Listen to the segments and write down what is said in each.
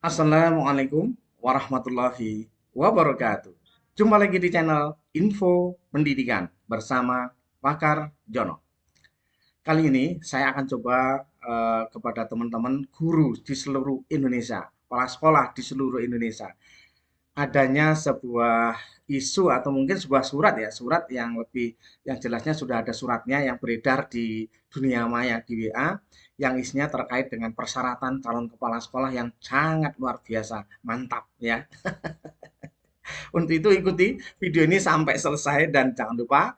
Assalamualaikum warahmatullahi wabarakatuh. Jumpa lagi di channel Info Pendidikan bersama Pakar Jono. Kali ini saya akan coba kepada teman-teman guru di seluruh Indonesia, kepala sekolah di seluruh Indonesia, adanya sebuah isu atau mungkin sebuah surat ya, surat yang lebih yang jelasnya sudah ada suratnya yang beredar di dunia maya di WA yang isinya terkait dengan persyaratan calon kepala sekolah yang sangat luar biasa, mantap ya. Untuk itu ikuti video ini sampai selesai dan jangan lupa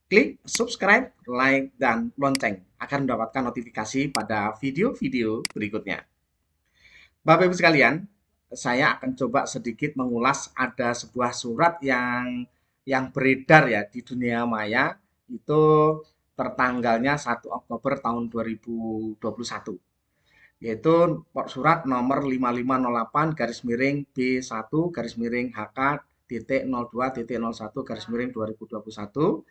klik subscribe, like, dan lonceng agar mendapatkan notifikasi pada video-video berikutnya. Bapak Ibu sekalian, saya akan coba sedikit mengulas ada sebuah surat yang beredar ya di dunia maya itu tertanggalnya 1 Oktober tahun 2021, yaitu surat nomor 5508 garis miring B1 garis miring HK titik 02 titik 01 garis miring 2021.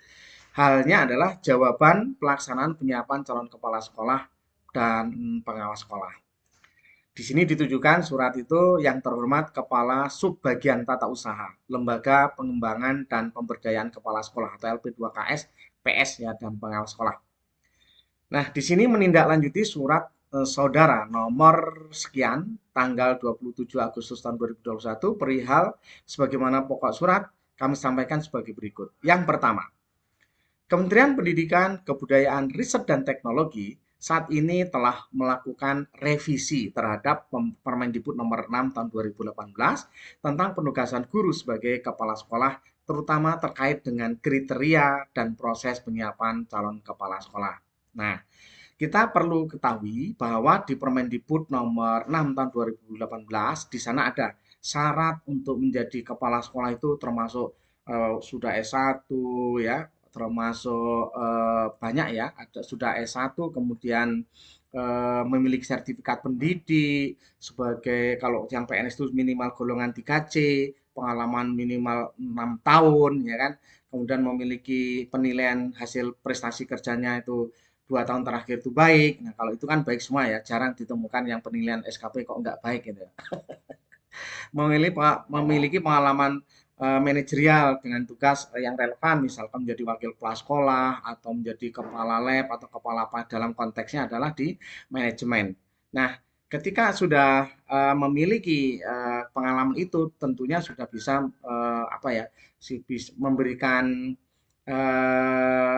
Halnya adalah jawaban pelaksanaan penyiapan calon kepala sekolah dan pengawas sekolah. Di sini ditujukan surat itu yang terhormat Kepala Subbagian Tata Usaha, Lembaga Pengembangan dan Pemberdayaan Kepala Sekolah atau LP2KS, PS ya dan pengawas sekolah. Nah, di sini menindaklanjuti surat saudara nomor sekian tanggal 27 Agustus tahun 2021 perihal sebagaimana pokok surat kami sampaikan sebagai berikut. Yang pertama, Kementerian Pendidikan, Kebudayaan, Riset dan Teknologi saat ini telah melakukan revisi terhadap Permendikbud nomor 6 tahun 2018 tentang penugasan guru sebagai kepala sekolah, terutama terkait dengan kriteria dan proses penyiapan calon kepala sekolah. Nah, kita perlu ketahui bahwa di Permendikbud nomor 6 tahun 2018 di sana ada syarat untuk menjadi kepala sekolah itu termasuk sudah S1 ya, termasuk banyak ya, ada sudah S1 kemudian memiliki sertifikat pendidik sebagai kalau yang PNS itu minimal golongan 3C, pengalaman minimal 6 tahun ya kan. Kemudian memiliki penilaian hasil prestasi kerjanya itu 2 tahun terakhir itu baik. Nah, kalau itu kan baik semua ya, jarang ditemukan yang penilaian SKP kok nggak baik gitu ya. Memiliki pengalaman manajerial dengan tugas yang relevan, misalkan menjadi wakil kepala sekolah atau menjadi kepala lab atau kepala apa dalam konteksnya adalah di manajemen. Nah, ketika sudah memiliki pengalaman itu, tentunya sudah bisa apa ya, memberikan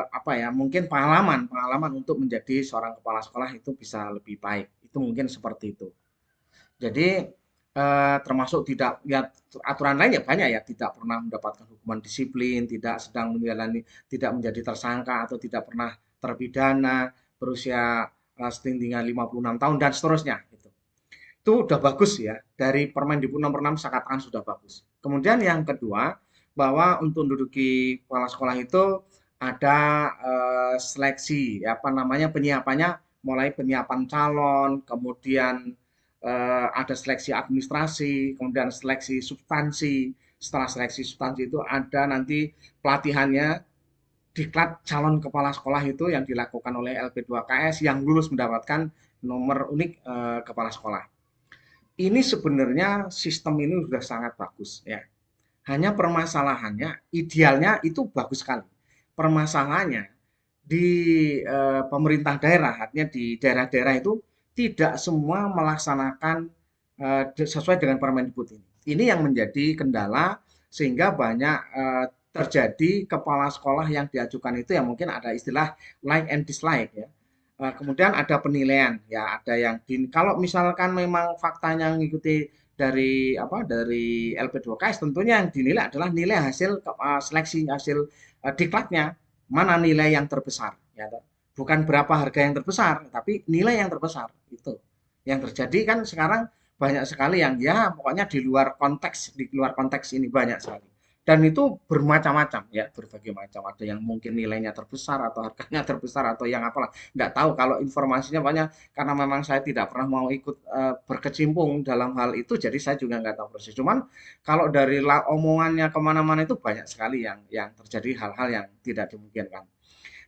apa ya, mungkin pengalaman untuk menjadi seorang kepala sekolah itu bisa lebih baik. Itu mungkin seperti itu. Jadi termasuk tidak ya aturan lain ya banyak ya, tidak pernah mendapatkan hukuman disiplin, tidak sedang menjalani, tidak menjadi tersangka atau tidak pernah terpidana, berusia setinggi 56 tahun dan seterusnya gitu. Itu udah bagus ya. Dari Permendikbud nomor 6 saya katakan sudah bagus. Kemudian yang kedua, bahwa untuk menduduki kepala sekolah itu ada seleksi, ya, apa namanya penyiapannya, mulai penyiapan calon, kemudian ada seleksi administrasi, kemudian seleksi substansi. Setelah seleksi substansi itu ada nanti pelatihannya, diklat calon kepala sekolah itu yang dilakukan oleh LP2KS yang lulus mendapatkan nomor unik kepala sekolah. Ini sebenarnya sistem ini sudah sangat bagus ya. Hanya permasalahannya, idealnya itu bagus sekali. Permasalahannya di pemerintah daerah, artinya di daerah-daerah itu tidak semua melaksanakan sesuai dengan Permendikbud ini. Ini yang menjadi kendala sehingga banyak terjadi kepala sekolah yang diajukan itu yang mungkin ada istilah like and dislike ya. Kemudian ada penilaian ya, ada yang kalau misalkan memang faktanya mengikuti dari apa dari LP2KS, tentunya yang dinilai adalah nilai hasil seleksi hasil diklatnya, mana nilai yang terbesar ya, bukan berapa harga yang terbesar tapi nilai yang terbesar. Itu yang terjadi kan sekarang, banyak sekali yang ya pokoknya di luar konteks ini banyak sekali. Dan itu bermacam-macam ya, berbagai macam. Ada yang mungkin nilainya terbesar atau harganya terbesar atau yang apalah. Nggak tahu kalau informasinya banyak, karena memang saya tidak pernah mau ikut berkecimpung dalam hal itu, jadi saya juga nggak tahu persis. Cuman kalau dari omongannya kemana-mana itu banyak sekali yang terjadi hal-hal yang tidak dimungkinkan.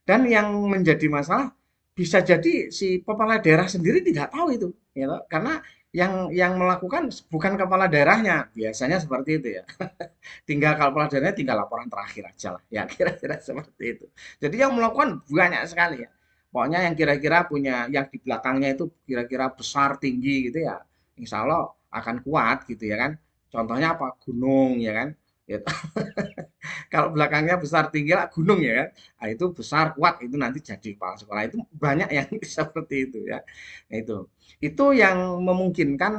Dan yang menjadi masalah bisa jadi si kepala daerah sendiri tidak tahu itu, ya, karena yang melakukan bukan kepala daerahnya, biasanya seperti itu ya. Tinggal kalau kepala daerahnya tinggal laporan terakhir aja lah, ya kira-kira seperti itu. Jadi yang melakukan banyak sekali ya. Pokoknya yang kira-kira punya, yang di belakangnya itu kira-kira besar, tinggi gitu ya, insya Allah akan kuat gitu ya kan. Contohnya apa? Gunung ya kan. Gitu. Kalau belakangnya besar tinggi lah gunung ya kan. Nah, itu besar kuat itu nanti jadi kepala sekolah itu banyak yang seperti itu ya. Nah, itu yang memungkinkan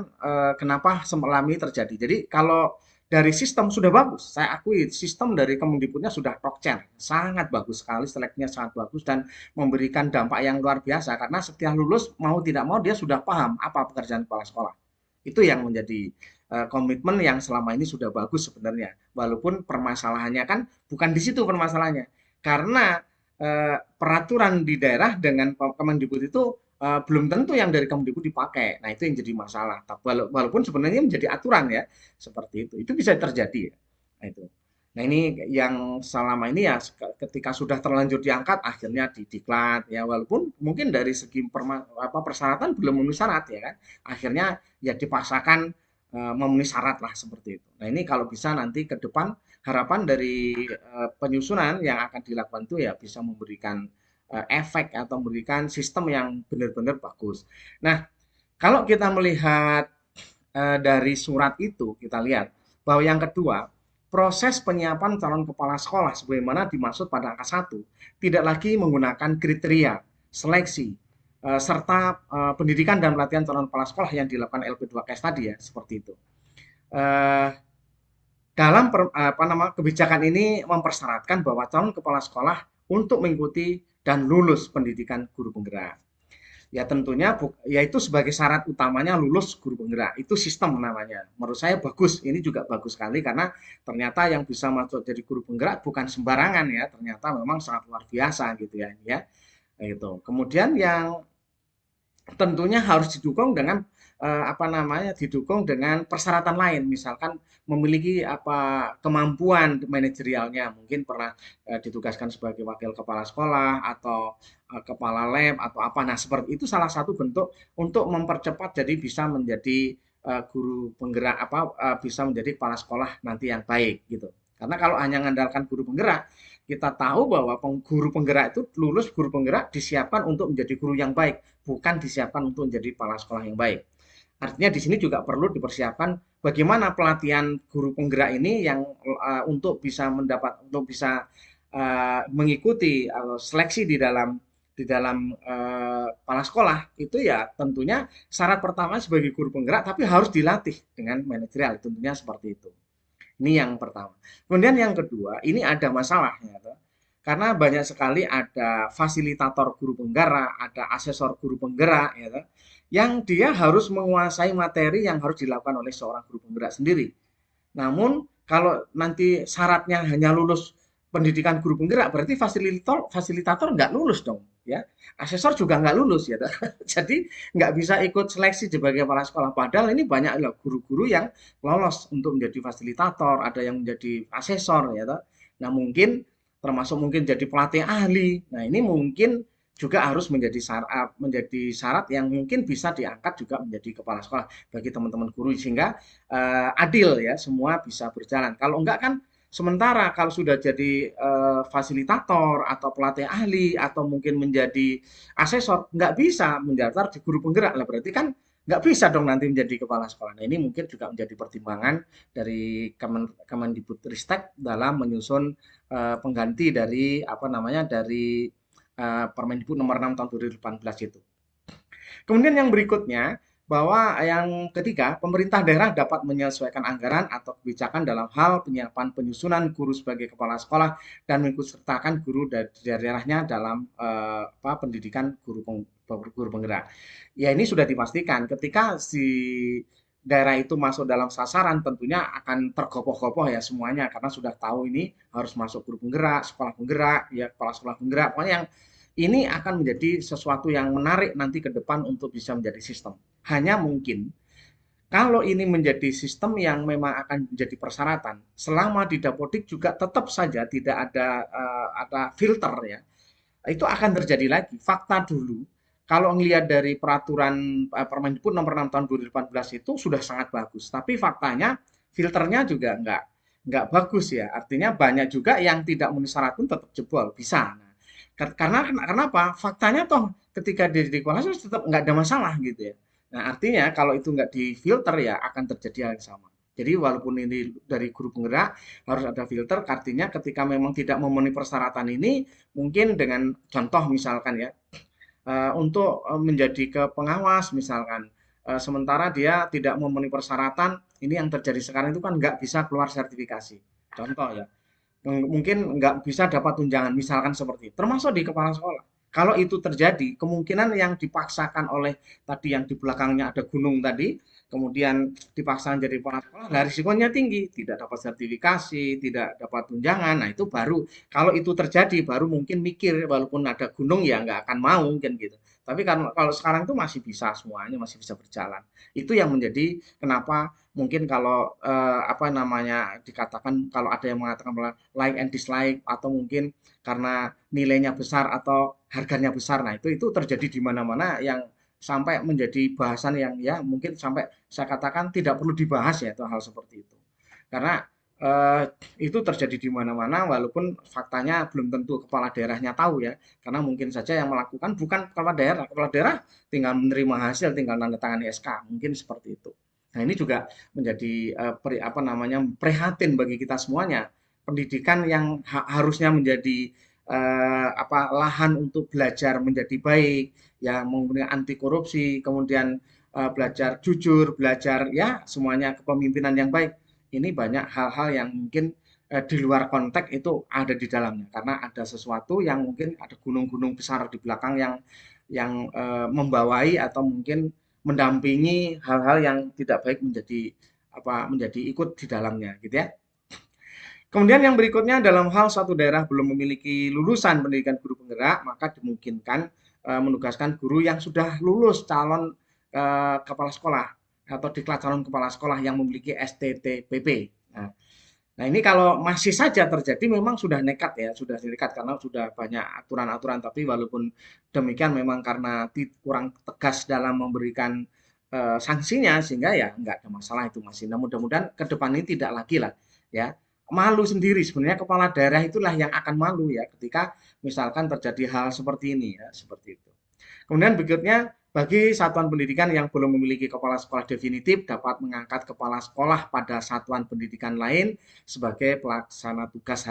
kenapa semalam ini terjadi. Jadi kalau dari sistem sudah bagus, saya akui sistem dari Kemendikbudnya sudah tokcer, sangat bagus sekali, seleknya sangat bagus dan memberikan dampak yang luar biasa karena setiap lulus mau tidak mau dia sudah paham apa pekerjaan kepala sekolah. Itu yang menjadi komitmen yang selama ini sudah bagus sebenarnya. Walaupun permasalahannya kan bukan di situ permasalahannya. Karena peraturan di daerah dengan Kemendikbud itu belum tentu yang dari Kemendikbud dipakai. Nah, itu yang jadi masalah. Walaupun sebenarnya menjadi aturan ya, seperti itu. Itu bisa terjadi ya. Nah, itu. Nah, ini yang selama ini ya ketika sudah terlanjur diangkat akhirnya didiklat ya walaupun mungkin dari segi persyaratan belum memenuhi syarat ya kan. Akhirnya ya dipaksakan memenuhi syarat lah seperti itu. Nah, ini kalau bisa nanti ke depan harapan dari penyusunan yang akan dilakukan itu ya bisa memberikan efek atau memberikan sistem yang benar-benar bagus. Nah, kalau kita melihat dari surat itu, kita lihat bahwa yang kedua, proses penyiapan calon kepala sekolah sebagaimana dimaksud pada angka 1 tidak lagi menggunakan kriteria seleksi serta pendidikan dan pelatihan calon kepala sekolah yang dilakukan LP2KS tadi ya, seperti itu. Eh, dalam kebijakan ini mempersyaratkan bahwa calon kepala sekolah untuk mengikuti dan lulus pendidikan guru penggerak. Ya tentunya ya itu sebagai syarat utamanya lulus guru penggerak. Itu sistem namanya. Menurut saya bagus. Ini juga bagus sekali karena ternyata yang bisa masuk jadi guru penggerak bukan sembarangan ya. Ternyata memang sangat luar biasa gitu ya. Ya. Itu. Kemudian yang tentunya harus didukung dengan didukung dengan persyaratan lain, misalkan memiliki kemampuan manajerialnya, mungkin pernah ditugaskan sebagai wakil kepala sekolah atau kepala lab atau apa. Nah, seperti itu salah satu bentuk untuk mempercepat jadi bisa menjadi guru penggerak bisa menjadi kepala sekolah nanti yang baik gitu. Karena kalau hanya mengandalkan guru penggerak, kita tahu bahwa guru penggerak itu lulus guru penggerak disiapkan untuk menjadi guru yang baik, bukan disiapkan untuk menjadi kepala sekolah yang baik. Artinya di sini juga perlu dipersiapkan bagaimana pelatihan guru penggerak ini yang untuk bisa mengikuti seleksi di dalam kepala sekolah itu ya tentunya syarat pertama sebagai guru penggerak tapi harus dilatih dengan manajerial tentunya seperti itu. Ini yang pertama. Kemudian yang kedua, ini ada masalahnya. Karena banyak sekali ada fasilitator guru penggerak, ada asesor guru penggerak, ya, yang dia harus menguasai materi yang harus dilakukan oleh seorang guru penggerak sendiri. Namun kalau nanti syaratnya hanya lulus pendidikan guru penggerak, berarti fasilitator nggak lulus dong, ya. Asesor juga nggak lulus, ya. Jadi nggak bisa ikut seleksi sebagai kepala sekolah. Padahal ini banyak loh guru-guru yang lolos untuk menjadi fasilitator, ada yang menjadi asesor, ya. Nah mungkin termasuk mungkin jadi pelatih ahli. Nah ini mungkin juga harus menjadi syarat yang mungkin bisa diangkat juga menjadi kepala sekolah bagi teman-teman guru sehingga adil ya semua bisa berjalan. Kalau enggak kan sementara kalau sudah jadi fasilitator atau pelatih ahli atau mungkin menjadi asesor nggak bisa mendaftar di guru penggerak lah berarti kan nggak bisa dong nanti menjadi kepala sekolah. Nah ini mungkin juga menjadi pertimbangan dari Kemendikbudristek dalam menyusun pengganti dari dari Permendikbud nomor 6 tahun 2018 itu. Kemudian yang berikutnya, bahwa yang ketiga, pemerintah daerah dapat menyesuaikan anggaran atau kebijakan dalam hal penyiapan penyusunan guru sebagai kepala sekolah dan mengikutsertakan guru dari daerahnya dalam pendidikan guru penggerak. Ya ini sudah dipastikan ketika si daerah itu masuk dalam sasaran tentunya akan tergopoh-gopoh ya semuanya karena sudah tahu ini harus masuk guru penggerak, sekolah penggerak, ya kepala sekolah penggerak. Pokoknya yang ini akan menjadi sesuatu yang menarik nanti ke depan untuk bisa menjadi sistem. Hanya mungkin kalau ini menjadi sistem yang memang akan menjadi persyaratan, selama di Dapodik juga tetap saja tidak ada filter ya, itu akan terjadi lagi. Fakta dulu, kalau ngelihat dari peraturan Permendikbud nomor 6 tahun 2018 itu sudah sangat bagus. Tapi faktanya filternya juga nggak bagus ya. Artinya banyak juga yang tidak memenuhi syarat pun tetap jebol, bisa. Nah, karena kenapa? Faktanya toh ketika dia di kelas tetap nggak ada masalah gitu ya. Nah, artinya kalau itu nggak difilter ya akan terjadi hal yang sama. Jadi walaupun ini dari guru penggerak harus ada filter, artinya ketika memang tidak memenuhi persyaratan ini, mungkin dengan contoh misalkan ya, untuk menjadi ke pengawas misalkan. Sementara dia tidak memenuhi persyaratan, ini yang terjadi sekarang itu kan nggak bisa keluar sertifikasi. Contoh ya, mungkin nggak bisa dapat tunjangan, misalkan seperti itu. Termasuk di kepala sekolah. Kalau itu terjadi, kemungkinan yang dipaksakan oleh tadi yang di belakangnya ada gunung tadi, kemudian dipaksakan jadi kepala sekolah, nah risikonya tinggi, tidak dapat sertifikasi, tidak dapat tunjangan. Nah itu baru, kalau itu terjadi, baru mungkin mikir, walaupun ada gunung ya nggak akan mau mungkin gitu. Tapi kalau sekarang itu masih bisa semuanya, masih bisa berjalan. Itu yang menjadi kenapa mungkin kalau apa namanya dikatakan kalau ada yang mengatakan like and dislike atau mungkin karena nilainya besar atau harganya besar. Nah, itu terjadi di mana-mana yang sampai menjadi bahasan yang ya mungkin sampai saya katakan tidak perlu dibahas ya itu hal seperti itu. Karena eh, itu terjadi di mana-mana walaupun faktanya belum tentu kepala daerahnya tahu ya. Karena mungkin saja yang melakukan bukan kepala daerah. Kepala daerah tinggal menerima hasil, tinggal tanda tangan SK, mungkin seperti itu. Nah, ini juga menjadi apa namanya prihatin bagi kita semuanya. Pendidikan yang harusnya menjadi apa lahan untuk belajar menjadi baik, yang menggunakan anti korupsi, kemudian belajar jujur, belajar ya semuanya kepemimpinan yang baik. Ini banyak hal-hal yang mungkin di luar konteks itu ada di dalamnya karena ada sesuatu yang mungkin ada gunung-gunung besar di belakang yang membawai atau mungkin mendampingi hal-hal yang tidak baik menjadi apa menjadi ikut di dalamnya gitu ya. Kemudian yang berikutnya dalam hal suatu daerah belum memiliki lulusan pendidikan guru penggerak, maka dimungkinkan menugaskan guru yang sudah lulus calon kepala sekolah atau diklat calon kepala sekolah yang memiliki STTPP. Nah, nah ini kalau masih saja terjadi memang sudah nekat ya, sudah nekat karena sudah banyak aturan-aturan. Tapi walaupun demikian memang karena kurang tegas dalam memberikan sanksinya sehingga ya nggak ada masalah itu masih. Nah mudah-mudahan ke depan ini tidak lagi lah ya. Malu sendiri sebenarnya kepala daerah itulah yang akan malu ya ketika misalkan terjadi hal seperti ini ya seperti itu. Kemudian berikutnya, bagi satuan pendidikan yang belum memiliki kepala sekolah definitif dapat mengangkat kepala sekolah pada satuan pendidikan lain sebagai pelaksana tugas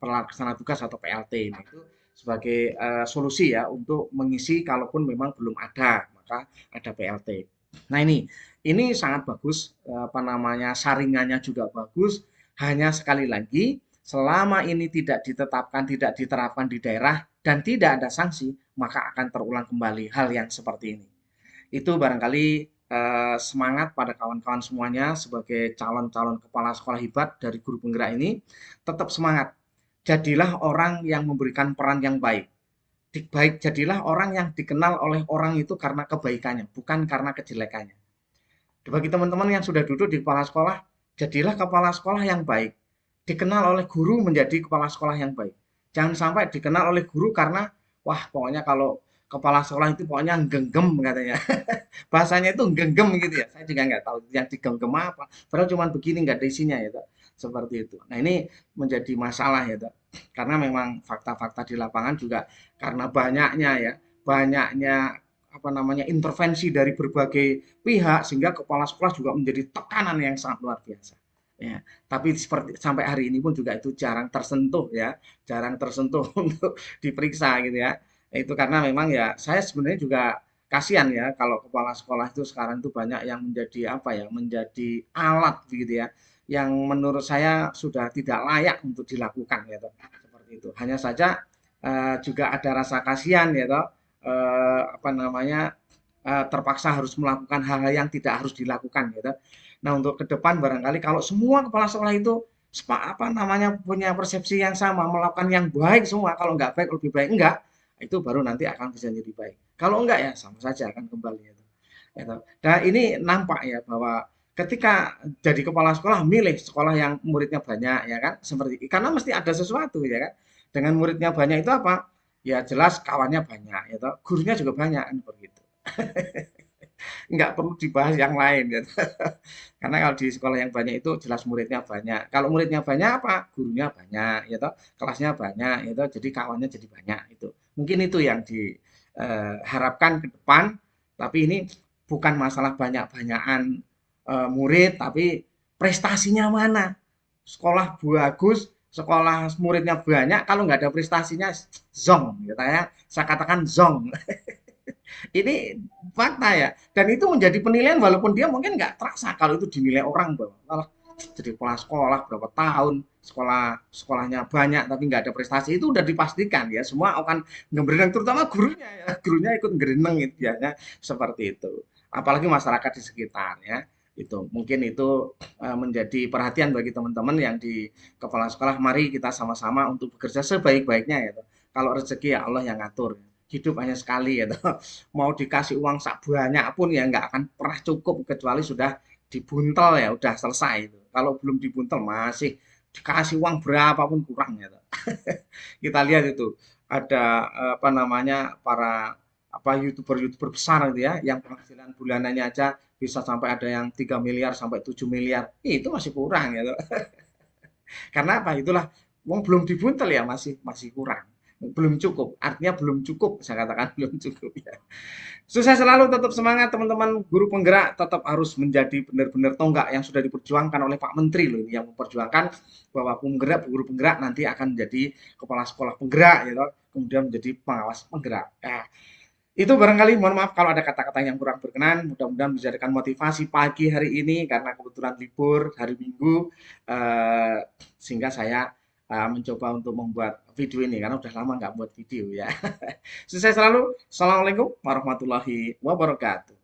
pelaksana tugas atau PLT. Nah, itu sebagai solusi ya untuk mengisi kalaupun memang belum ada, maka ada PLT. Nah, ini sangat bagus apa namanya saringannya juga bagus. Hanya sekali lagi selama ini tidak ditetapkan, tidak diterapkan di daerah dan tidak ada sanksi, maka akan terulang kembali hal yang seperti ini. Itu barangkali semangat pada kawan-kawan semuanya sebagai calon-calon kepala sekolah hebat dari guru penggerak ini, tetap semangat. Jadilah orang yang memberikan peran yang baik. Baik, jadilah orang yang dikenal oleh orang itu karena kebaikannya, bukan karena kejelekannya. Bagi teman-teman yang sudah duduk di kepala sekolah, jadilah kepala sekolah yang baik. Dikenal oleh guru menjadi kepala sekolah yang baik. Jangan sampai dikenal oleh guru karena, wah pokoknya kalau kepala sekolah itu pokoknya genggam katanya. Bahasanya itu genggam gitu ya. Saya juga nggak tahu yang digenggam apa. Padahal cuma begini nggak ada isinya ya. Seperti itu. Nah ini menjadi masalah ya. Karena memang fakta-fakta di lapangan juga karena banyaknya apa namanya intervensi dari berbagai pihak sehingga kepala sekolah juga menjadi tekanan yang sangat luar biasa. Ya, tapi seperti sampai hari ini pun juga itu jarang tersentuh ya, jarang tersentuh untuk diperiksa gitu ya. Itu karena memang ya saya sebenarnya juga kasihan ya kalau kepala sekolah itu sekarang itu banyak yang menjadi apa ya, menjadi alat gitu ya, yang menurut saya sudah tidak layak untuk dilakukan gitu. Seperti itu. Hanya saja juga ada rasa kasihan ya toh, apa namanya terpaksa harus melakukan hal-hal yang tidak harus dilakukan gitu. Nah untuk ke depan barangkali kalau semua kepala sekolah itu apa namanya punya persepsi yang sama melakukan yang baik semua kalau nggak baik lebih baik enggak itu baru nanti akan bisa jadi baik. Kalau enggak ya sama saja akan kembali itu. Dan ini nampak ya bahwa ketika jadi kepala sekolah milih sekolah yang muridnya banyak ya kan seperti karena mesti ada sesuatu ya kan dengan muridnya banyak itu apa ya jelas kawannya banyak, ya toh, gurunya juga banyak kan begitu. Nggak perlu dibahas yang lain gitu. Karena kalau di sekolah yang banyak itu jelas muridnya banyak. Kalau muridnya banyak apa? Gurunya banyak, ya toh, kelasnya banyak, ya toh, jadi kawannya jadi banyak itu. Mungkin itu yang diharapkan ke depan, tapi ini bukan masalah banyak-banyakan murid, tapi prestasinya mana? Sekolah bagus, sekolah muridnya banyak, kalau nggak ada prestasinya zong, gitu ya. Saya katakan zong. Ini fakta ya. Dan itu menjadi penilaian walaupun dia mungkin nggak terasa kalau itu dinilai orang bahwa malah jadi kepala sekolah berapa tahun, sekolahnya banyak tapi nggak ada prestasi itu udah dipastikan ya semua akan ngeberenang terutama gurunya ya gurunya ikut ngereneng itu biasanya seperti itu apalagi masyarakat di sekitarnya itu mungkin itu menjadi perhatian bagi teman-teman yang di kepala sekolah mari kita sama-sama untuk bekerja sebaik-baiknya ya kalau rezeki ya Allah yang ngatur hidup hanya sekali ya mau dikasih uang sak banyak pun ya nggak akan pernah cukup kecuali sudah dibuntel ya udah selesai itu. Kalau belum dibuntel masih dikasih uang berapapun kurang ya. Kita lihat itu ada apa namanya para apa youtuber besar gitu ya yang penghasilan bulanannya aja bisa sampai ada yang 3 miliar sampai 7 miliar itu masih kurang ya karena apa? Itulah wong belum dibuntel ya masih masih kurang. Belum cukup, artinya belum cukup saya katakan belum cukup ya. Sukses selalu, tetap semangat teman-teman guru penggerak, tetap harus menjadi benar-benar tonggak yang sudah diperjuangkan oleh Pak Menteri loh ini yang memperjuangkan bahwa penggerak, guru penggerak nanti akan menjadi kepala sekolah penggerak gitu, kemudian menjadi pengawas penggerak. Itu barangkali mohon maaf kalau ada kata-kata yang kurang berkenan, mudah-mudahan menjadikan motivasi pagi hari ini karena kebetulan libur hari Minggu sehingga saya mencoba untuk membuat video ini karena udah lama nggak buat video ya. Sukses selalu. Assalamualaikum warahmatullahi wabarakatuh.